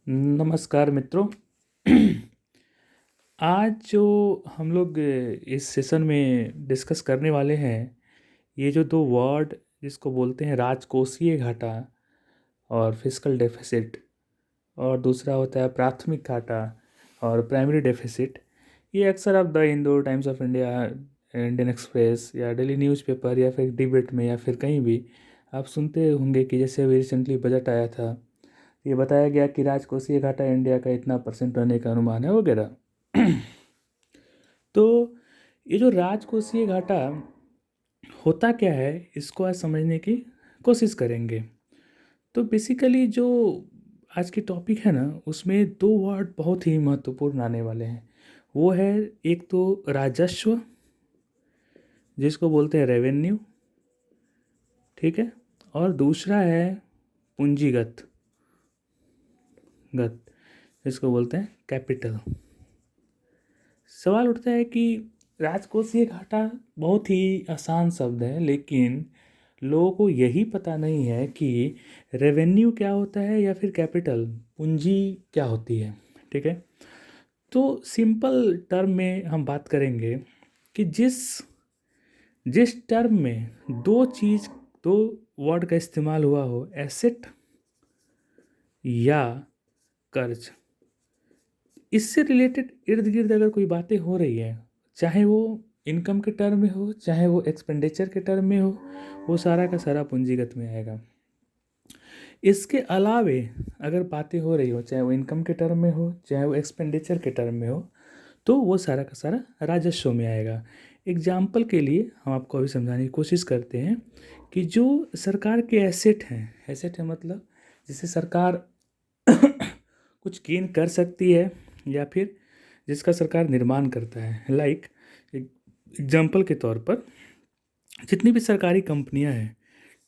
नमस्कार मित्रों। आज जो हम लोग इस सेशन में डिस्कस करने वाले हैं, ये जो दो वर्ड जिसको बोलते हैं राजकोषीय घाटा और फिस्कल डेफिसिट, और दूसरा होता है प्राथमिक घाटा और प्राइमरी डेफिसिट। ये अक्सर आप the Hindu, times of India, Indian express या डेली न्यूज़पेपर या फिर डिबेट में या फिर कहीं भी आप सुनते होंगे कि जैसे अभी रिसेंटली बजट आया था, ये बताया गया कि राजकोषीय घाटा इंडिया का इतना परसेंट रहने का अनुमान है वगैरह। तो ये जो राजकोषीय घाटा होता क्या है, इसको आज समझने की कोशिश करेंगे। तो बेसिकली जो आज की टॉपिक है ना, उसमें दो वर्ड बहुत ही महत्वपूर्ण आने वाले हैं। वो है, एक तो राजस्व जिसको बोलते हैं रेवेन्यू, ठीक है, और दूसरा है पूंजीगत गत जिसको बोलते हैं कैपिटल। सवाल उठता है कि राजकोषीय घाटा बहुत ही आसान शब्द है, लेकिन लोगों को यही पता नहीं है कि रेवेन्यू क्या होता है या फिर कैपिटल पूंजी क्या होती है। ठीक है, तो सिंपल टर्म में हम बात करेंगे कि जिस जिस टर्म में दो वर्ड का इस्तेमाल हुआ हो, एसेट या कर्ज, इससे रिलेटेड इर्द गिर्द अगर कोई बातें हो रही है, चाहे वो इनकम के टर्म में हो चाहे वो एक्सपेंडिचर के टर्म में हो, वो सारा का सारा पूंजीगत में आएगा। इसके अलावे अगर बातें हो रही हो, चाहे वो इनकम के टर्म में हो चाहे वो एक्सपेंडिचर के टर्म में हो, तो वो सारा का सारा राजस्व में आएगा। एग्जाम्पल के लिए हम आपको अभी समझाने की कोशिश करते हैं कि जो सरकार के एसेट है मतलब जिसे सरकार कुछ गेन कर सकती है या फिर जिसका सरकार निर्माण करता है। लाइक एग्जाम्पल के तौर पर जितनी भी सरकारी कंपनियां हैं,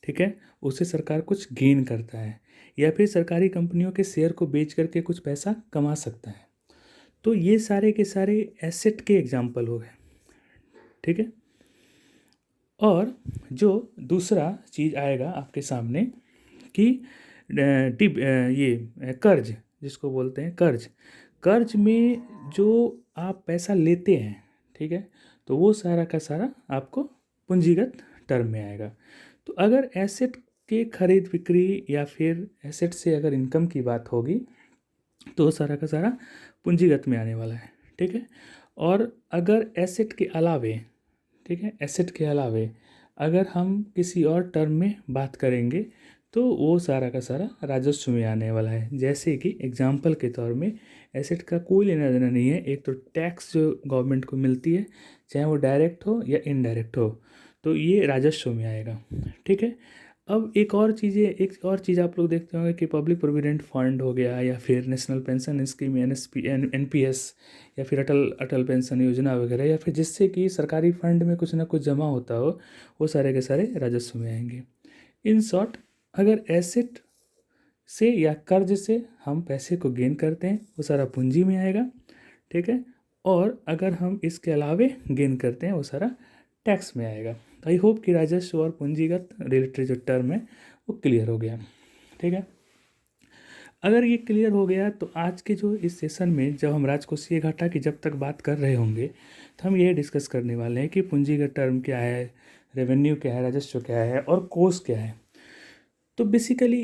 ठीक है, उससे सरकार कुछ गेन करता है या फिर सरकारी कंपनियों के शेयर को बेच करके कुछ पैसा कमा सकता है। तो ये सारे के सारे एसेट के एग्जाम्पल हो गए। ठीक है, और जो दूसरा चीज़ आएगा आपके सामने कि ये कर्ज जिसको बोलते हैं कर्ज। कर्ज में जो आप पैसा लेते हैं, ठीक है, तो वो सारा का सारा आपको पूंजीगत टर्म में आएगा। तो अगर एसेट के खरीद बिक्री या फिर एसेट से अगर इनकम की बात होगी, तो वो सारा का सारा पूंजीगत में आने वाला है। ठीक है, और अगर एसेट के अलावे, ठीक है, एसेट के अलावे अगर हम किसी और टर्म में बात करेंगे, तो वो सारा का सारा राजस्व में आने वाला है। जैसे कि एग्जाम्पल के तौर में एसेट का कोई लेना देना नहीं है, एक तो टैक्स जो गवर्नमेंट को मिलती है, चाहे वो डायरेक्ट हो या इनडायरेक्ट हो, तो ये राजस्व में आएगा। ठीक है, अब एक और चीज़ आप लोग देखते होंगे कि पब्लिक प्रोविडेंट फंड हो गया या फिर नेशनल पेंशन स्कीम NPS या फिर अटल अटल पेंशन योजना वगैरह, या फिर जिससे कि सरकारी फंड में कुछ ना कुछ जमा होता हो, वो सारे के सारे राजस्व में आएंगे। इन शॉर्ट, अगर एसेट से या कर्ज से हम पैसे को गेन करते हैं, वो सारा पूंजी में आएगा। ठीक है, और अगर हम इसके अलावे गेन करते हैं, वो सारा टैक्स में आएगा। तो आई होप कि राजस्व और पूंजीगत रिलेटेड जो टर्म है वो क्लियर हो गया। ठीक है, अगर ये क्लियर हो गया तो आज के जो इस सेशन में जब हम राजकोषीय घाटा की जब तक बात कर रहे होंगे, तो हम ये डिस्कस करने वाले हैं कि पूंजीगत टर्म क्या है, रेवेन्यू क्या है, राजस्व क्या है और कोष क्या है। तो बेसिकली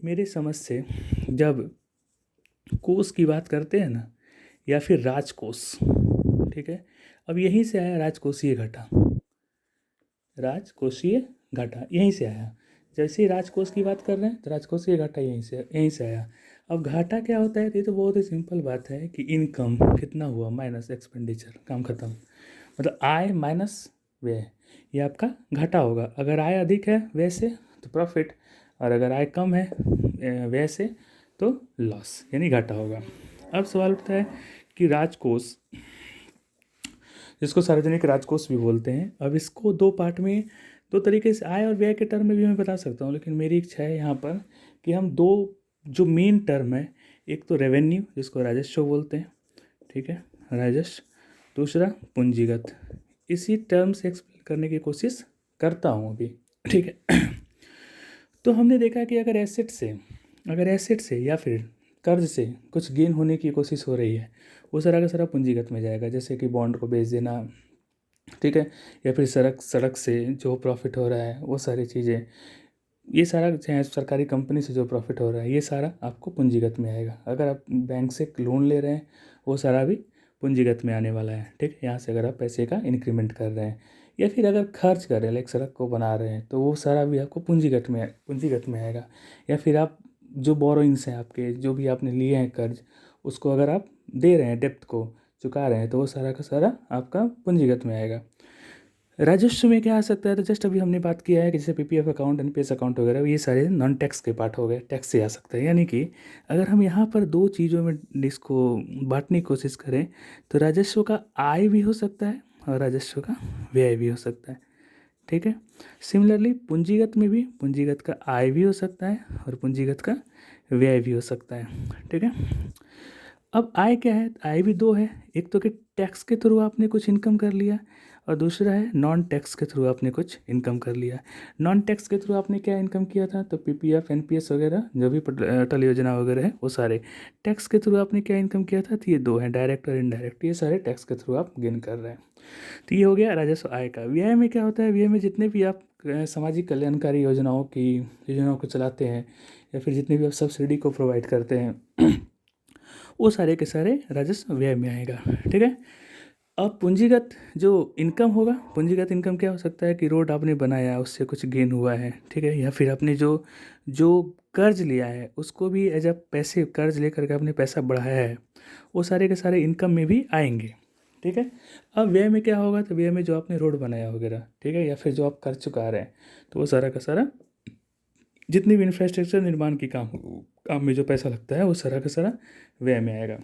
मेरे समझ से जब कोष की बात करते हैं ना, या फिर राजकोष, ठीक है, अब यहीं से आया राजकोषीय घाटा। राजकोषीय घाटा यहीं से आया। जैसे ही राजकोष की बात कर रहे हैं तो राजकोषीय घाटा यहीं से आया। अब घाटा क्या होता है, तो ये तो बहुत ही सिंपल बात है कि इनकम कितना हुआ माइनस एक्सपेंडिचर, काम खत्म। मतलब आय माइनस व्यय, ये आपका घाटा होगा। अगर आय अधिक है व्यय से तो प्रॉफिट, और अगर आय कम है व्यय से तो लॉस, यानी घाटा होगा। अब सवाल उठता है कि राजकोष, जिसको सार्वजनिक राजकोष भी बोलते हैं, अब इसको दो पार्ट में, दो तरीके से आय और व्यय के टर्म में भी मैं बता सकता हूँ, लेकिन मेरी इच्छा है यहाँ पर कि हम दो जो मेन टर्म है, एक तो रेवेन्यू जिसको राजस्व बोलते हैं, ठीक है, राजस्व, दूसरा पूंजीगत, इसी टर्म से एक्सप्लेन करने की कोशिश करता हूँ अभी। ठीक है, तो हमने देखा कि अगर एसेट से या फिर कर्ज से कुछ गेन होने की कोशिश हो रही है, वो सारा का सारा पूंजीगत में जाएगा। जैसे कि बॉन्ड को बेच देना, ठीक है, या फिर सड़क सड़क से जो प्रॉफिट हो रहा है वो सारी चीज़ें, ये सारा चाहे सरकारी कंपनी से जो प्रॉफिट हो रहा है ये सारा आपको पूंजीगत में आएगा। अगर आप बैंक से लोन ले रहे हैं वो सारा भी पूंजीगत में आने वाला है, ठीक है। यहाँ से अगर आप पैसे का इंक्रीमेंट कर रहे हैं या फिर अगर खर्च कर रहे हैं, लाइक सड़क को बना रहे हैं, तो वो सारा भी आपको पूंजीगत में आएगा। या फिर आप जो बोरोइंग्स हैं आपके, जो भी आपने लिए हैं कर्ज, उसको अगर आप दे रहे हैं, डेप्थ को चुका रहे हैं, तो वो सारा का सारा आपका पूंजीगत में आएगा। राजस्व में क्या आ सकता है, तो जस्ट अभी हमने बात किया है कि जैसे पीपीएफ अकाउंट, एनपीएस अकाउंट वगैरह, ये सारे नॉन टैक्स के पार्ट हो गए, टैक्स से आ सकता है। यानी कि अगर हम यहाँ पर दो चीज़ों में इसको बांटने की कोशिश करें, तो राजस्व का आय भी हो सकता है और राजस्व का व्यय भी हो सकता है, ठीक है। सिमिलरली पूंजीगत में भी पूंजीगत का आय भी हो सकता है और पूंजीगत का व्यय भी हो सकता है, ठीक है। अब आय क्या है, आय भी दो है, एक तो कि टैक्स के थ्रू आपने कुछ इनकम कर लिया और दूसरा है नॉन टैक्स के थ्रू आपने कुछ इनकम कर लिया। नॉन टैक्स के थ्रू आपने क्या इनकम किया था, तो पीपीएफ, एनपीएस वगैरह जो भी अटल योजना वगैरह है वो सारे। टैक्स के थ्रू आपने क्या इनकम किया था, तो ये दो हैं, डायरेक्ट और इनडायरेक्ट, ये सारे टैक्स के थ्रू आप गेन कर रहे हैं। तो ये हो गया राजस्व आय का। व्यय में क्या होता है, व्यय में जितने भी आप सामाजिक कल्याणकारी योजनाओं को चलाते हैं या फिर जितने भी आप सब्सिडी को प्रोवाइड करते हैं वो सारे के सारे राजस्व व्यय में आएगा, ठीक है। अब पूंजीगत जो इनकम होगा, पूंजीगत इनकम क्या हो सकता है कि रोड आपने बनाया उससे कुछ गेन हुआ है, ठीक है, या फिर आपने जो जो कर्ज लिया है उसको भी एज अ पैसे, कर्ज लेकर के आपने पैसा बढ़ाया है, वो सारे के सारे इनकम में भी आएंगे, ठीक है। अब व्यय में क्या होगा, तो व्यय में जो आपने रोड बनाया वगैरह, ठीक है, या फिर जो आप कर्ज चुका रहे हैं, तो वो सारा का सारा जितनी भी इंफ्रास्ट्रक्चर निर्माण की काम में जो पैसा लगता है वो सारा का सारा व्यय में आएगा।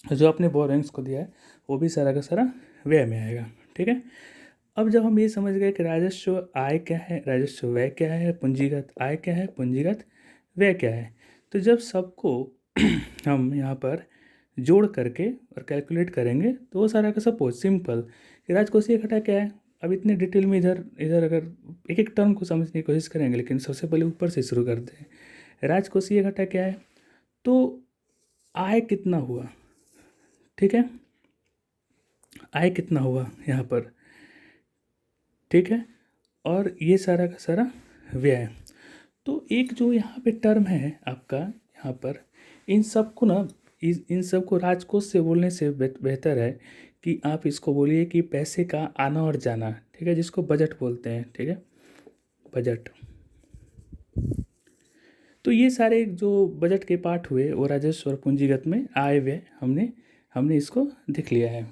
जो आपने बोरेंग्स को दिया है वो भी सारा का सारा व्यय में आएगा, ठीक है। अब जब हम ये समझ गए कि राजस्व आय क्या है, राजस्व व्यय क्या है, पूंजीगत आय क्या है, पूंजीगत व्यय क्या है, तो जब सबको हम यहाँ पर जोड़ करके और कैलकुलेट करेंगे तो वो सारा का सपोज सिंपल कि राजकोषीय घटा क्या है। अब इतने डिटेल में इधर इधर अगर एक एक टर्म को समझने की कोशिश करेंगे, लेकिन सबसे पहले ऊपर से शुरू करते हैं। राजकोषीय घटा क्या है, तो आय कितना हुआ, ठीक है, आय कितना हुआ यहाँ पर, ठीक है, और ये सारा का सारा व्यय। तो एक जो यहाँ पे टर्म है आपका यहाँ पर, इन सब को ना इन सब को राजकोष से बोलने से बेहतर है कि आप इसको बोलिए कि पैसे का आना और जाना, ठीक है, जिसको बजट बोलते हैं, ठीक है, बजट। तो ये सारे जो बजट के पार्ट हुए वो राजस्व और पूंजीगत में आय व्यय हमने हमने इसको देख लिया है।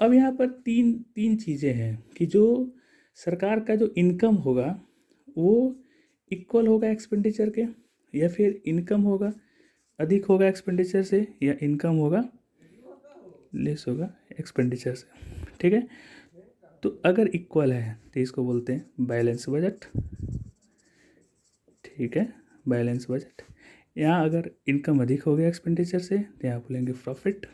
अब यहाँ पर तीन तीन चीज़ें हैं कि जो सरकार का जो इनकम होगा वो इक्वल होगा एक्सपेंडिचर के, या फिर इनकम होगा अधिक होगा एक्सपेंडिचर से, या इनकम होगा लेस होगा एक्सपेंडिचर से, ठीक है। तो अगर इक्वल है तो इसको बोलते हैं बैलेंस बजट, ठीक है, बैलेंस बजट। यहाँ अगर इनकम अधिक हो गया एक्सपेंडिचर से तो यहाँ बोलेंगे प्रॉफिट,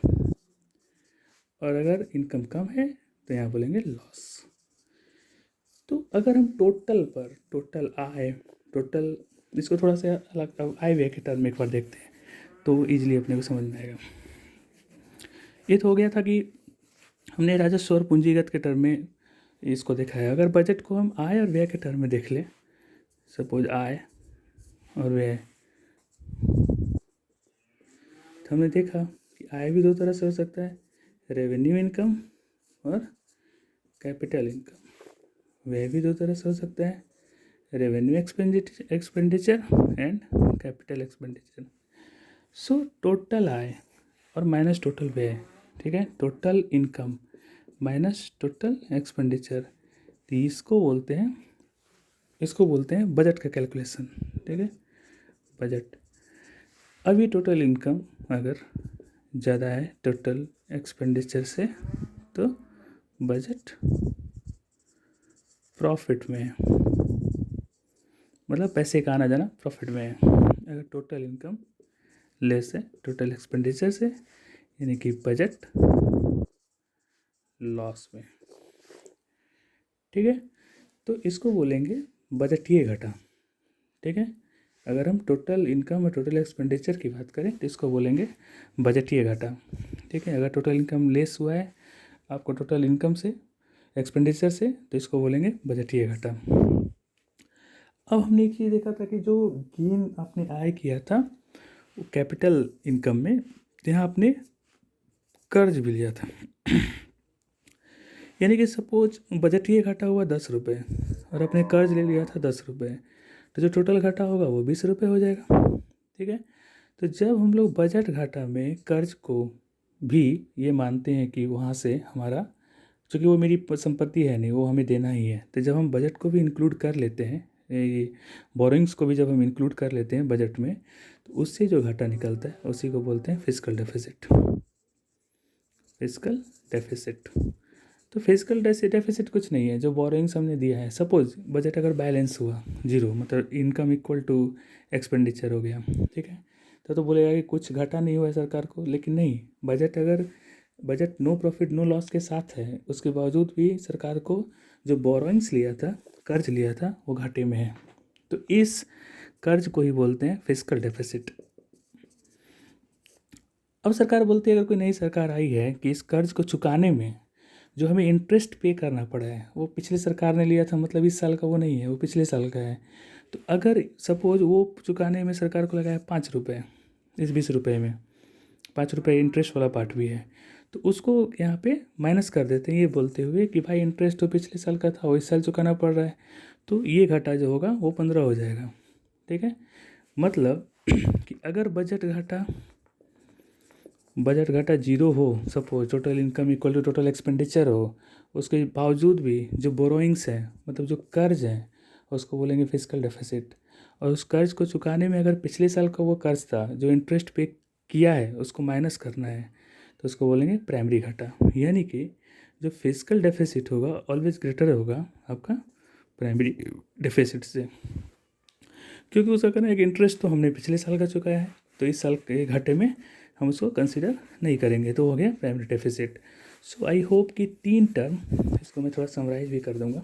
और अगर इनकम कम है तो यहाँ बोलेंगे लॉस। तो अगर हम टोटल आय, टोटल इसको थोड़ा सा अलग अब आय व्यय के टर्म में एक बार देखते हैं तो इजीली अपने को समझ में आएगा। ये तो हो गया था कि हमने राजस्व और पूंजीगत के टर्म में इसको देखा है। अगर बजट को हम आय और व्यय के टर्म में देख लें, सपोज आय और व्यय, तो हमने देखा कि आय भी दो तरह से हो सकता है, रेवेन्यू इनकम और कैपिटल इनकम। व्यय भी दो तरह से हो सकता है, revenue expenditure and capital expenditure. So total आय और माइनस टोटल व्यय, ठीक है, total income minus total expenditure, तो इसको बोलते हैं बजट का कैलकुलेशन, ठीक है, बजट। अब ये टोटल इनकम अगर ज़्यादा है टोटल एक्सपेंडिचर से तो बजट प्रॉफिट में है, मतलब पैसे का आना जाना प्रॉफिट में है। अगर टोटल इनकम लेस है टोटल एक्सपेंडिचर से, यानी कि बजट लॉस में, ठीक है। तो इसको बोलेंगे बजटीय घटा, ठीक है, अगर हम टोटल इनकम और टोटल एक्सपेंडिचर की बात करें तो इसको बोलेंगे बजटीय घाटा। ठीक है, अगर टोटल इनकम लेस हुआ है आपको टोटल इनकम से, एक्सपेंडिचर से, तो इसको बोलेंगे बजटीय घाटा। अब हमने एक चीज़ देखा था कि जो गेन आपने आय किया था वो कैपिटल इनकम में, तो यहाँ आपने कर्ज भी लिया था। यानी कि सपोज बजटीय घाटा हुआ 10 रुपये और आपने कर्ज ले लिया था 10 रुपये, तो जो टोटल घाटा होगा वो 20 रुपये हो जाएगा। ठीक है, तो जब हम लोग बजट घाटा में कर्ज को भी ये मानते हैं कि वहाँ से हमारा, चूँकि वो मेरी संपत्ति है नहीं, वो हमें देना ही है, तो जब हम बजट को भी इंक्लूड कर लेते हैं, ये बोरोइंग्स को भी जब हम इंक्लूड कर लेते हैं बजट में, तो उससे जो घाटा निकलता है उसी को बोलते हैं फिस्कल डेफिसिट। फिस्कल डेफिसिट, तो फिजिकल डेफिसिट कुछ नहीं है, जो बोरोइंग्स हमने दिया है। सपोज बजट अगर बैलेंस हुआ जीरो, मतलब इनकम इक्वल टू एक्सपेंडिचर हो गया, ठीक है, तो बोलेगा कि कुछ घाटा नहीं हुआ है सरकार को, लेकिन नहीं, बजट अगर budget no profit no loss के साथ है, उसके बावजूद भी सरकार को जो बोरोइंग्स लिया था, कर्ज लिया था, वो घाटे में है, तो इस कर्ज को ही बोलते हैं फिजिकल डेफिसिट। अब सरकार बोलती है, अगर कोई नई सरकार आई है, कि इस कर्ज को चुकाने में जो हमें इंटरेस्ट पे करना पड़ा है वो पिछले सरकार ने लिया था, मतलब इस साल का वो नहीं है, वो पिछले साल का है, तो अगर सपोज वो चुकाने में सरकार को लगाया 5 रुपये, इस 20 रुपये में 5 रुपये इंटरेस्ट वाला पार्ट भी है, तो उसको यहाँ पे माइनस कर देते हैं, ये बोलते हुए कि भाई इंटरेस्ट तो पिछले साल का था, वो इस साल चुकाना पड़ रहा है, तो ये घाटा जो होगा वो 15 हो जाएगा। ठीक है, मतलब कि अगर बजट घाटा जीरो हो, suppose total income equal to total expenditure हो, उसके बावजूद भी जो बोरोइंग्स है, मतलब जो कर्ज है, उसको बोलेंगे फिजिकल डेफिसिट। और उस कर्ज को चुकाने में अगर पिछले साल का वो कर्ज था जो इंटरेस्ट पे किया है उसको माइनस करना है, तो उसको बोलेंगे प्राइमरी घाटा। यानी कि जो फिजिकल डेफिसिट होगा ऑलवेज ग्रेटर होगा आपका प्राइमरी डेफिसिट से, क्योंकि उसका कहना है कि इंटरेस्ट तो हमने पिछले साल का चुकाया है, तो इस साल के घाटे में हम उसको कंसिडर नहीं करेंगे, तो हो गया primary deficit. So I hope कि 3 टर्म, इसको मैं थोड़ा समराइज भी कर दूंगा।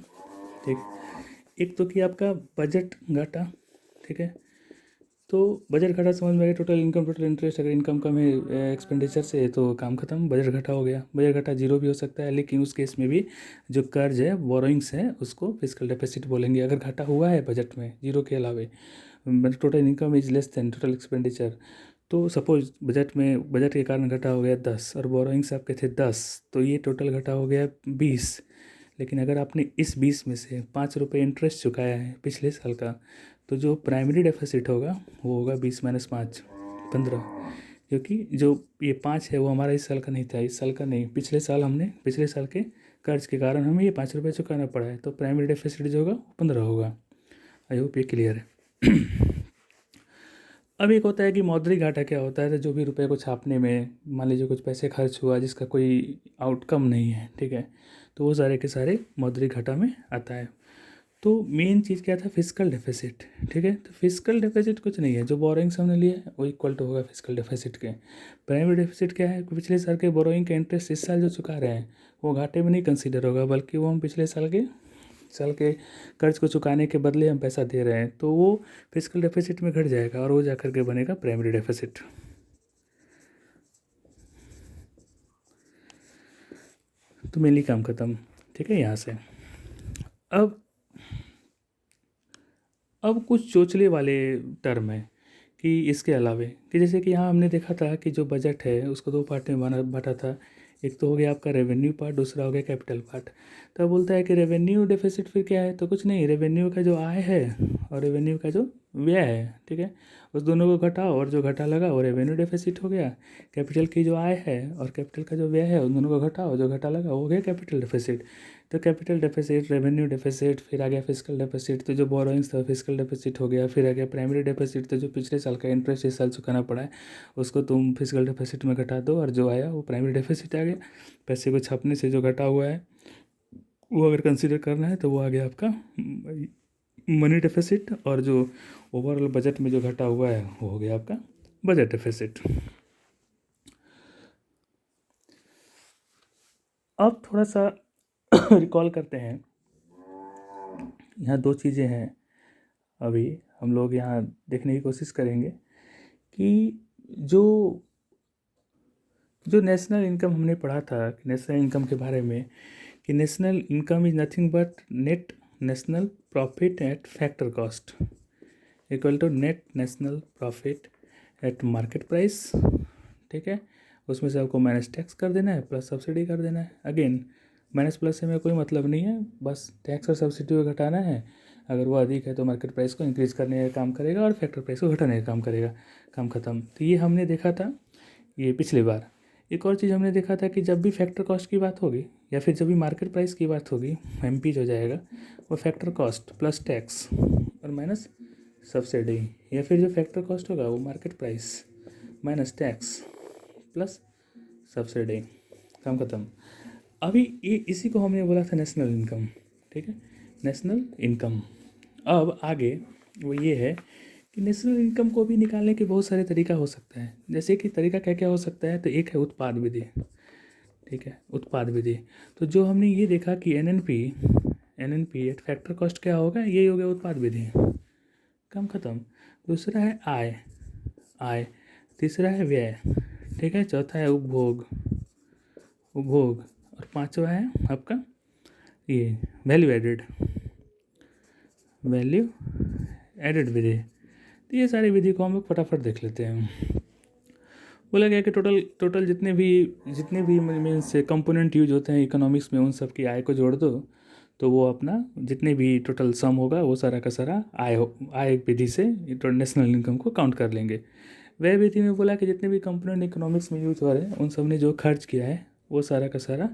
ठीक, एक तो कि आपका बजट घाटा, ठीक है, तो बजट घाटा समझ में आ गया, टोटल इनकम टोटल इंटरेस्ट, अगर इनकम कम है एक्सपेंडिचर से तो काम खत्म, बजट घाटा हो गया। बजट घाटा जीरो भी हो सकता है, लेकिन उस केस में भी जो कर्ज है, बोरोइंग्स है, उसको फिजिकल डेफिसिट बोलेंगे। अगर घाटा हुआ है बजट में जीरो के अलावे, total income is less than total expenditure, तो सपोज बजट के कारण घटा हो गया 10 और बोरोइंग्स आपके थे 10, तो ये टोटल घटा हो गया 20। लेकिन अगर आपने इस 20 में से 5 रुपये इंटरेस्ट चुकाया है पिछले साल का, तो जो प्राइमरी डेफिसिट होगा वो होगा 20 - 5, 15, क्योंकि जो ये 5 है वो हमारा इस साल का नहीं था, इस साल का नहीं, पिछले साल के कर्ज के कारण हमें ये 5 रुपये चुकाना पड़ा है, तो प्राइमरी डेफिसिट जो होगा वो 15 होगा। आई होप ये क्लियर है। अब एक होता है कि मौद्रिक घाटा क्या होता है, तो जो भी रुपए को छापने में मान लीजिए कुछ पैसे खर्च हुआ जिसका कोई आउटकम नहीं है, ठीक है, तो वो सारे के सारे मौद्रिक घाटा में आता है। तो मेन चीज़ क्या था, फिजिकल डेफिसिट। ठीक है, तो फिजिकल डेफिसिट कुछ नहीं है, जो बोरोइंग्स हमने लिए वो इक्वल टू होगा फिजिकल डेफिसिट के। प्राइमरी डेफिसिट क्या है, पिछले साल के बोरोइंग का इंटरेस्ट इस साल जो चुका रहे हैं वो घाटे में नहीं कंसीडर होगा, बल्कि वो हम पिछले साल के कर्ज को चुकाने के बदले हम पैसा दे रहे हैं, तो वो फिजिकल डेफिसिट में घट जाएगा और वो जाकर के बनेगा प्राइमरी डेफिसिट। तो मेनली काम खत्म। ठीक है, यहाँ से अब कुछ चोचले वाले टर्म है कि इसके अलावे, कि जैसे कि यहाँ हमने देखा था कि जो बजट है उसको 2 पार्ट में बांटा था। एक तो हो गया आपका रेवेन्यू पार्ट, दूसरा हो गया कैपिटल पार्ट। तो बोलता है कि रेवेन्यू डेफिसिट फिर क्या है, तो कुछ नहीं, रेवेन्यू का जो आय है और रेवेन्यू का जो व्यय है, ठीक है, उस दोनों को घटाओ और जो घाटा लगा वो रेवेन्यू डेफिसिट हो गया। कैपिटल की जो आय है और कैपिटल का जो व्यय है उन दोनों को घटाओ, जो घाटा लगा वो हो गया कैपिटल डेफिसिट। तो कैपिटल डेफिसिट, रेवेन्यू डेफिसिट, फिर आ गया फिजिकल डेफिसिट, तो जो बोरोइंग्स था फिजिकल डेफिसिट हो गया। फिर आ गया प्राइमरी डेफिसिट, तो जो पिछले साल का इंटरेस्ट इस साल चुकाना पड़ा है उसको तुम फिजिकल डेफिसिट में घटा दो, और जो आया वो प्राइमरी डेफिसिट आ गया। पैसे को छापने से जो घटा हुआ है वो अगर कंसिडर करना है तो वो आ गया आपका मनी डेफिसिट, और जो ओवरऑल बजट में जो घटा हुआ है वो हो गया आपका बजट डेफिसिट। अब थोड़ा सा रिकॉल करते हैं, यहाँ 2 चीज़ें हैं। अभी हम लोग यहाँ देखने की कोशिश करेंगे कि जो जो नेशनल इनकम हमने पढ़ा था, नेशनल इनकम के बारे में, कि national income is nothing but net national profit at factor cost equal to net national profit at market price. ठीक है, उसमें से आपको माइनस टैक्स कर देना है, प्लस सब्सिडी कर देना है। अगेन माइनस प्लस से में कोई मतलब नहीं है, बस टैक्स और सब्सिडी को घटाना है। अगर वो अधिक है तो मार्केट प्राइस को इंक्रीज़ करने का काम करेगा और फैक्टर प्राइस को घटाने का काम करेगा। काम खत्म। तो ये हमने देखा था ये पिछली बार। एक और चीज़ हमने देखा था कि जब भी फैक्टर कॉस्ट की बात होगी या फिर जब भी मार्केट प्राइस की बात होगी, एमपी जो जाएगा वो फैक्टर कॉस्ट प्लस टैक्स और माइनस सब्सिडी, या फिर जो फैक्टर कॉस्ट होगा वो market price minus tax plus subsidy. काम खत्म। अभी ये इसी को हमने बोला था नेशनल इनकम। ठीक है, नेशनल इनकम। अब आगे वो ये है कि नेशनल इनकम को भी निकालने के बहुत सारे तरीका हो सकता है। जैसे कि तरीका क्या क्या हो सकता है, तो एक है उत्पाद विधि। ठीक है, उत्पाद विधि। तो जो हमने ये देखा कि N N P at factor cost क्या होगा, यही हो गया उत्पाद विधि। काम खत्म। दूसरा है आय। तीसरा है व्यय। ठीक है, चौथा है उपभोग। और पांचवा है आपका ये वैल्यू एडेड विधि। तो ये सारी विधि को हम लोग फटाफट देख लेते हैं। बोला गया कि टोटल जितने भी मीन्स कंपोनेंट यूज होते हैं इकोनॉमिक्स में, उन सब की आय को जोड़ दो तो वो अपना जितने भी टोटल सम होगा वो सारा का सारा आय विधि से नेशनल इनकम को काउंट कर लेंगे। व्यय विधि में बोला कि जितने भी कंपोनेंट इकोनॉमिक्स में यूज हो रहे हैं उन सब ने जो खर्च किया है वो सारा का सारा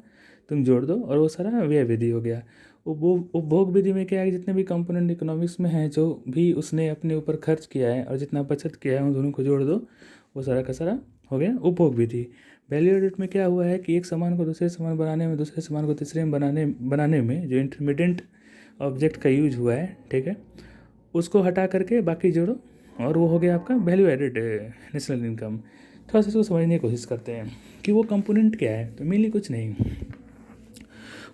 तुम जोड़ दो और वो सारा व्यय विधि हो गया। उपभोग विधि में क्या है, जितने भी कंपोनेंट इकोनॉमिक्स में हैं जो भी उसने अपने ऊपर खर्च किया है और जितना बचत किया है उन दोनों को जोड़ दो, वो सारा का सारा हो गया उपभोग विधि। वैल्यू एडिट में क्या हुआ है कि एक सामान को दूसरे सामान बनाने में, दूसरे सामान को तीसरे में बनाने में जो इंटरमीडिएट ऑब्जेक्ट का यूज हुआ है, ठीक है, उसको हटा करके बाकी जोड़ो और वो हो गया आपका वैल्यू एडेड नेशनल इनकम। थोड़ा सा इसको समझने की कोशिश करते हैं कि वो कंपोनेंट क्या है। तो मेनली कुछ नहीं,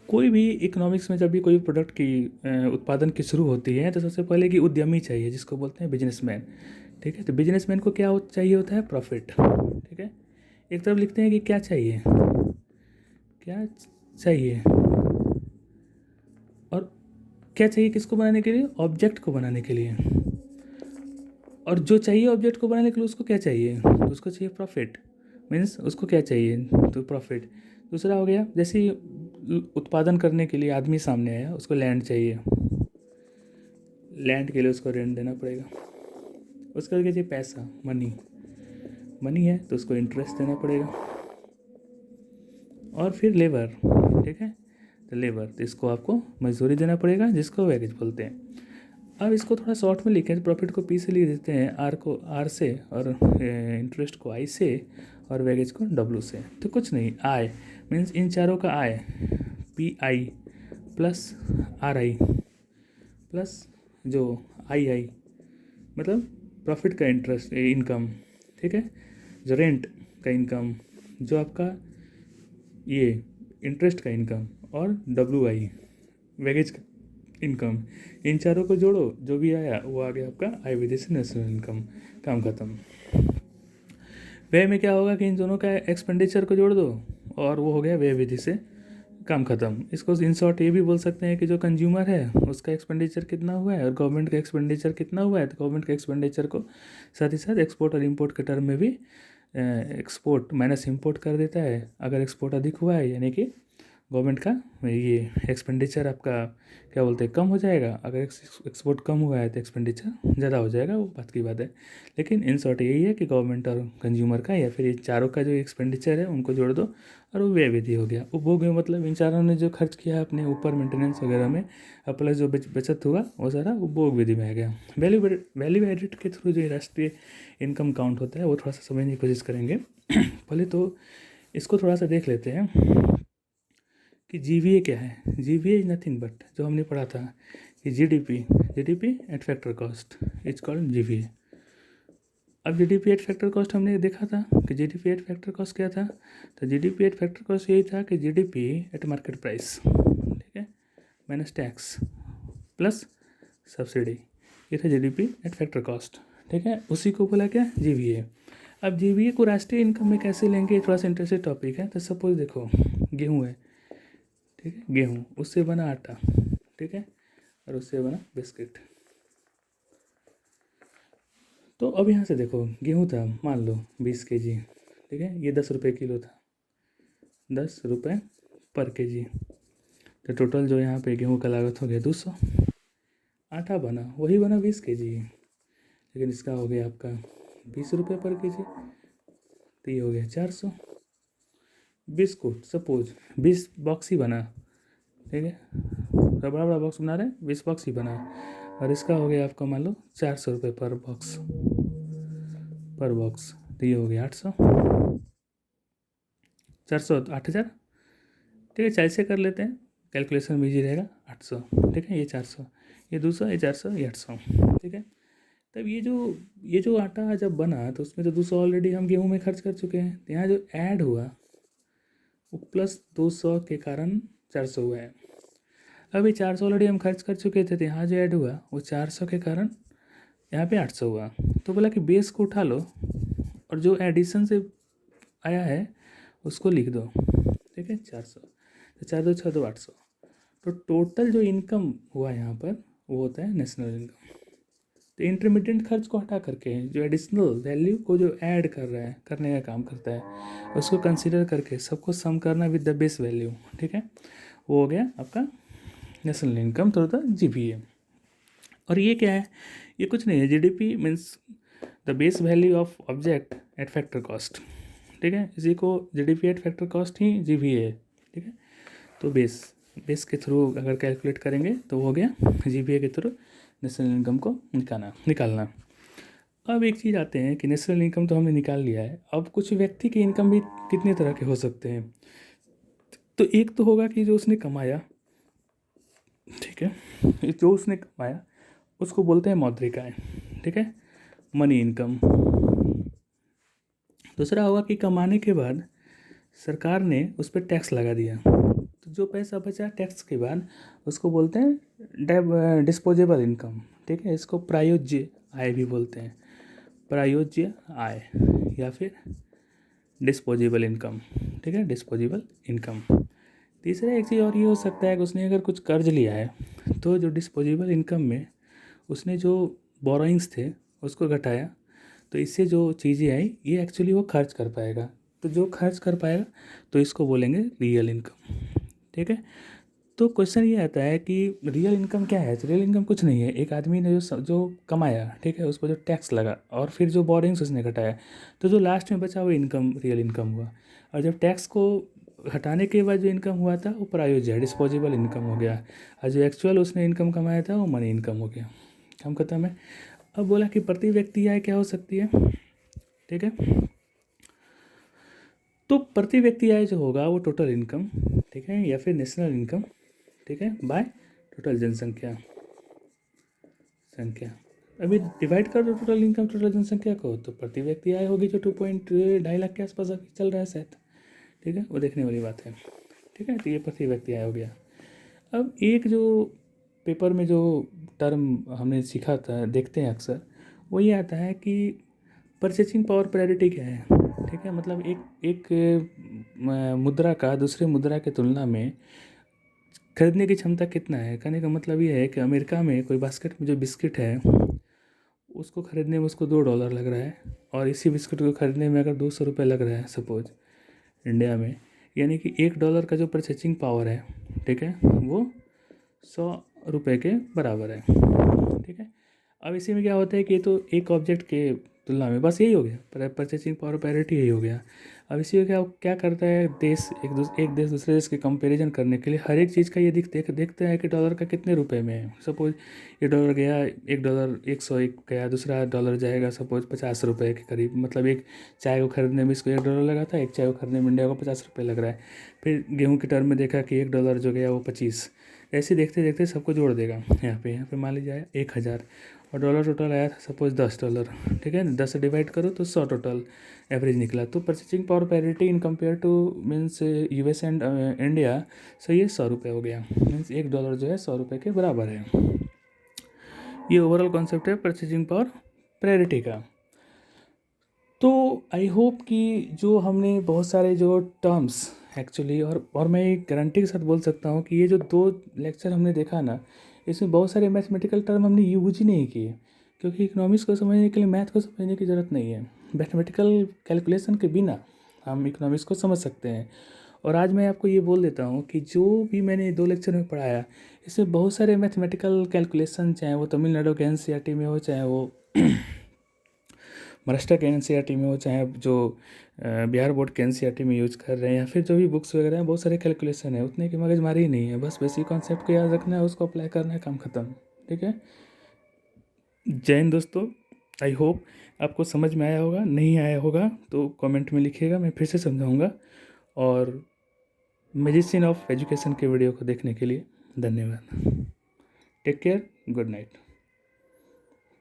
कोई भी इकोनॉमिक्स में जब भी कोई प्रोडक्ट की उत्पादन की शुरू होती है तो सबसे पहले कि उद्यमी चाहिए, जिसको बोलते हैं बिजनेसमैन। ठीक है, तो बिजनेसमैन को क्या चाहिए होता है, प्रॉफिट। ठीक है, एक तरफ लिखते हैं कि क्या चाहिए, और क्या चाहिए किसको बनाने के लिए, ऑब्जेक्ट को बनाने के लिए। और जो चाहिए ऑब्जेक्ट को बनाने के लिए उसको क्या चाहिए, तो उसको चाहिए प्रॉफिट। मीन्स उसको क्या चाहिए, तो प्रॉफिट। दूसरा हो गया, जैसे ही उत्पादन करने के लिए आदमी सामने आया, उसको लैंड चाहिए, लैंड के लिए उसको रेंट देना पड़ेगा। उसका क्या चाहिए, पैसा, मनी है तो उसको इंटरेस्ट देना पड़ेगा। और फिर लेबर। ठीक है, तो लेबर, तो इसको आपको मजदूरी देना पड़ेगा, जिसको वेजेज बोलते हैं। अब इसको थोड़ा शॉर्ट में लिखें तो प्रॉफिट को पी से लिख देते हैं, आर को आर से, और इंटरेस्ट को आई से, और वेजेज को डब्ल्यू से। तो कुछ नहीं, आय मीन्स इन चारों का आय, P I plus R I plus जो आई मतलब प्रॉफिट का इंटरेस्ट इनकम। ठीक है, जो रेंट का इनकम, जो आपका ये इंटरेस्ट का इनकम, और डब्ल्यू आई वेजेज का इनकम। इन चारों को जोड़ो, जो भी आया वो आ गया आपका आय विधि से नेशनल इनकम। काम खत्म। व्यय में क्या होगा कि इन दोनों का एक्सपेंडिचर को जोड़ दो और वो हो गया व्यय विधि से काम खत्म। इसको इन शॉर्ट ये भी बोल सकते हैं कि जो कंज्यूमर है उसका एक्सपेंडिचर कितना हुआ है और गवर्नमेंट का एक्सपेंडिचर कितना हुआ है, तो गवर्नमेंट का एक्सपेंडिचर को साथ ही साथ एक्सपोर्ट और इम्पोर्ट के टर्म में भी एक्सपोर्ट माइनस इम्पोर्ट कर देता है। अगर एक्सपोर्ट अधिक हुआ है यानी कि गवर्नमेंट का ये एक्सपेंडिचर आपका क्या बोलते हैं, कम हो जाएगा। अगर एक्सपोर्ट कम हुआ है तो एक्सपेंडिचर ज़्यादा हो जाएगा, वो बात की बात है। लेकिन इन शॉर्ट यही है कि गवर्नमेंट और कंज्यूमर का या फिर ये चारों का जो एक्सपेंडिचर है उनको जोड़ दो और वो व्यय विधि हो गया। उपभोग में मतलब इन चारों ने जो खर्च किया है अपने ऊपर मेंटेनेंस वगैरह में, और प्लस जो बचत हुआ वो सारा उपभोग विधि में आ गया। वैल्यू एडिट के थ्रू जो राष्ट्रीय इनकम काउंट होता है वो थोड़ा सा समझने की कोशिश करेंगे। पहले तो इसको थोड़ा सा देख लेते हैं कि जीवीए क्या है। जीवीए इज नथिंग बट, जो हमने पढ़ा था कि GDP at factor cost is called GVA. अब जीडीपी एट फैक्टर कॉस्ट हमने देखा था कि जीडीपी एट फैक्टर कॉस्ट क्या था, तो जीडीपी एट फैक्टर कॉस्ट यही था कि जीडीपी एट मार्केट प्राइस, ठीक है, माइनस टैक्स प्लस सब्सिडी ये था जीडीपी एट फैक्टर कॉस्ट, ठीक है। उसी को बोला क्या, जीवीए। अब जीवीए को राष्ट्रीय इनकम में कैसे लेंगे, थोड़ा सा इंटरेस्टिंग टॉपिक है। तो सपोज देखो गेहूँ है, ठीक है, गेहूँ, उससे बना आटा, ठीक है, और उससे बना बिस्किट। तो अब यहाँ से देखो गेहूँ था मान लो 20 kg, ठीक है, ये 10 रुपये किलो था, 10 रुपये पर केजी। तो टोटल जो यहाँ पे गेहूँ का लागत हो गया 200। आटा बना वही बना 20 kg, लेकिन इसका हो गया आपका 20 रुपये पर केजी, तो ये हो गया 400। बिस्कुट सपोज 20 बॉक्स ही बना, ठीक है, तो बड़ा बड़ा बॉक्स बना रहे हैं, 20 बॉक्स ही बना, और इसका हो गया आपका मान लो 400 रुपये पर बॉक्स, तो ये हो गया 800, 400 तो 8000, ठीक है, 40 से कर लेते हैं, कैलकुलेशन में इजी रहेगा। 800, ठीक है, ये 400, ये 200, ये 400, ये 800, ठीक है। तब ये जो आटा जब बना तो उसमें तो 200 ऑलरेडी हम गेहूं में खर्च कर चुके हैं, तो यहाँ जो ऐड हुआ वो प्लस 200 के कारण 400 हुआ है। अभी 400 ऑलरेडी हम खर्च कर चुके थे, तो यहाँ जो ऐड हुआ वो 400 के कारण यहाँ पे 800 हुआ। तो बोला कि बेस को उठा लो और जो एडिशन से आया है उसको लिख दो, ठीक है, 400, तो 4 2 6 2 800। तो टोटल जो इनकम हुआ यहाँ पर वो होता है नेशनल इनकम। तो इंटरमीडिएट खर्च को हटा करके जो एडिशनल वैल्यू को जो ऐड कर रहा है, करने का काम करता है, उसको कंसीडर करके सबको सम करना विद द बेस वैल्यू, ठीक है, वो हो गया आपका national income through the GPA. और ये क्या है, ये कुछ नहीं है, GDP means the base value of object at factor cost, ठीक है, इसी को GDP at factor cost he GPA है, ठीक है। तो बेस के थ्रू अगर कैलकुलेट करेंगे तो हो गया जीपीए के थ्रू नेशनल इनकम को निकालना। अब एक चीज़ आते हैं कि नेशनल इनकम तो हमने निकाल लिया है, अब कुछ व्यक्ति के इनकम भी कितने तरह के हो सकते हैं। तो एक तो होगा कि जो उसने कमाया, ठीक है, जो उसने कमाया उसको बोलते हैं मौद्रिक आय, ठीक है, मनी इनकम। दूसरा होगा कि कमाने के बाद सरकार ने उस पर टैक्स लगा दिया, तो जो पैसा बचा टैक्स के बाद उसको बोलते हैं डिस्पोजेबल इनकम, ठीक है, इसको प्रायोज्य आय भी बोलते हैं, प्रायोज्य आय या फिर डिस्पोजेबल इनकम, ठीक है, डिस्पोजेबल इनकम। तीसरा एक चीज़ और ये हो सकता है कि उसने अगर कुछ कर्ज लिया है तो जो डिस्पोजेबल इनकम में उसने जो बोरोइंग्स थे उसको घटाया, तो इससे जो चीज़ें आई ये एक्चुअली वो खर्च कर पाएगा, तो जो खर्च कर पाएगा तो इसको बोलेंगे रियल इनकम, ठीक है। तो क्वेश्चन ये आता है कि रियल इनकम क्या है। तो रियल इनकम कुछ नहीं है, एक आदमी ने जो कमाया, ठीक है, उस पर जो टैक्स लगा और फिर जो बोरिंग्स उसने घटाया, तो जो लास्ट में बचा वो इनकम रियल इनकम हुआ। और जब टैक्स को हटाने के बाद जो इनकम हुआ था वो प्रायोज्य डिस्पोजेबल इनकम हो गया, और जो एक्चुअल उसने इनकम कमाया था वो मनी इनकम हो गया। काम खत्म है। अब बोला कि प्रति व्यक्ति आय क्या हो सकती है, ठीक है। तो प्रति व्यक्ति आय जो होगा वो टोटल इनकम, ठीक है, या फिर नेशनल इनकम, ठीक है, बाय टोटल जनसंख्या। अभी डिवाइड कर दो टोटल इनकम टोटल जनसंख्या को, तो प्रति व्यक्ति आय होगी जो 2.2 लाख के आसपास अभी चल रहा है शायद, ठीक है, वो देखने वाली बात है, ठीक है। तो ये प्रति व्यक्ति आय हो गया। अब एक जो पेपर में जो टर्म हमने सीखा था, देखते हैं अक्सर, वो ये आता है कि परचेसिंग पावर पैरिटी क्या है, ठीक है, मतलब एक मुद्रा का दूसरे मुद्रा के तुलना में खरीदने की क्षमता कितना है। कहने का मतलब ये है कि अमेरिका में कोई बास्केट में जो बिस्किट है उसको ख़रीदने में उसको $2 लग रहा है, और इसी बिस्किट को ख़रीदने में अगर 200 रुपये लग रहा है सपोज इंडिया में, यानी कि $1 का जो परचेसिंग पावर है, ठीक है, वो 100 रुपये के बराबर है, ठीक है। अब इसी में क्या होता है कि ये तो एक ऑब्जेक्ट के तुलना में बस यही हो गया, परचेसिंग पावर पैरिटी यही हो गया। अब इसी में क्या क्या करता है देश, एक देश दूसरे देश के कंपैरिजन करने के लिए हर एक चीज़ का ये देखते हैं कि डॉलर का कितने रुपए में है। सपोज ये डॉलर गया, $1 101 गया, दूसरा डॉलर जाएगा सपोज 50 रुपये के करीब, मतलब एक चाय को खरीदने में इसको $1 लगा था, एक चाय को खरीदने में इंडिया को 50 रुपये लग रहा है। फिर गेहूँ के टर्म में देखा कि $1 जो गया वो 25, ऐसे देखते देखते सबको जोड़ देगा। यहाँ पे मान लीजिए 1000 और डॉलर टोटल आया था सपोज $10, ठीक है, 10 से डिवाइड करो तो 100 टोटल एवरेज निकला। तो purchasing power parity in compare to means US and India, so ये 100 रुपये हो गया, मीन्स $1 जो है 100 रुपये के बराबर है। ये ओवरऑल कॉन्सेप्ट है परचेजिंग पावर प्रायोरिटी का। तो आई होप कि जो हमने बहुत सारे जो टर्म्स एक्चुअली, और मैं एक गारंटी के साथ बोल सकता हूँ कि ये जो 2 लेक्चर हमने देखा ना, इसमें बहुत सारे मैथमेटिकल टर्म हमने यूज ही नहीं किए, क्योंकि इकोनॉमिक्स को समझने के लिए मैथ को समझने की ज़रूरत नहीं है। मैथमेटिकल कैलकुलेशन के बिना हम इकोनॉमिक्स को समझ सकते हैं। और आज मैं आपको ये बोल देता हूँ कि जो भी मैंने 2 लेक्चर में पढ़ाया, इसमें बहुत सारे मैथमेटिकल कैलकुलेशन, चाहे वो तमिलनाडु के एनसीईआरटी में हो, चाहे वो महाराष्ट्र के एनसीईआरटी में हो, चाहे जो बिहार बोर्ड के एनसीईआरटी में यूज कर रहे हैं, या फिर जो भी बुक्स वगैरह हैं, बहुत सारे कैलकुलेशन है, उतने की मगजमारी ही नहीं है। बस बेसिक कॉन्सेप्ट को याद रखना है, उसको अप्लाई करना है, काम खत्म। ठीक है, जय हिंद दोस्तों। आई होप आपको समझ में आया होगा, नहीं आया होगा तो कमेंट में लिखिएगा, मैं फिर से समझाऊंगा। और मैजिशियन ऑफ एजुकेशन के वीडियो को देखने के लिए धन्यवाद। Take care, good night.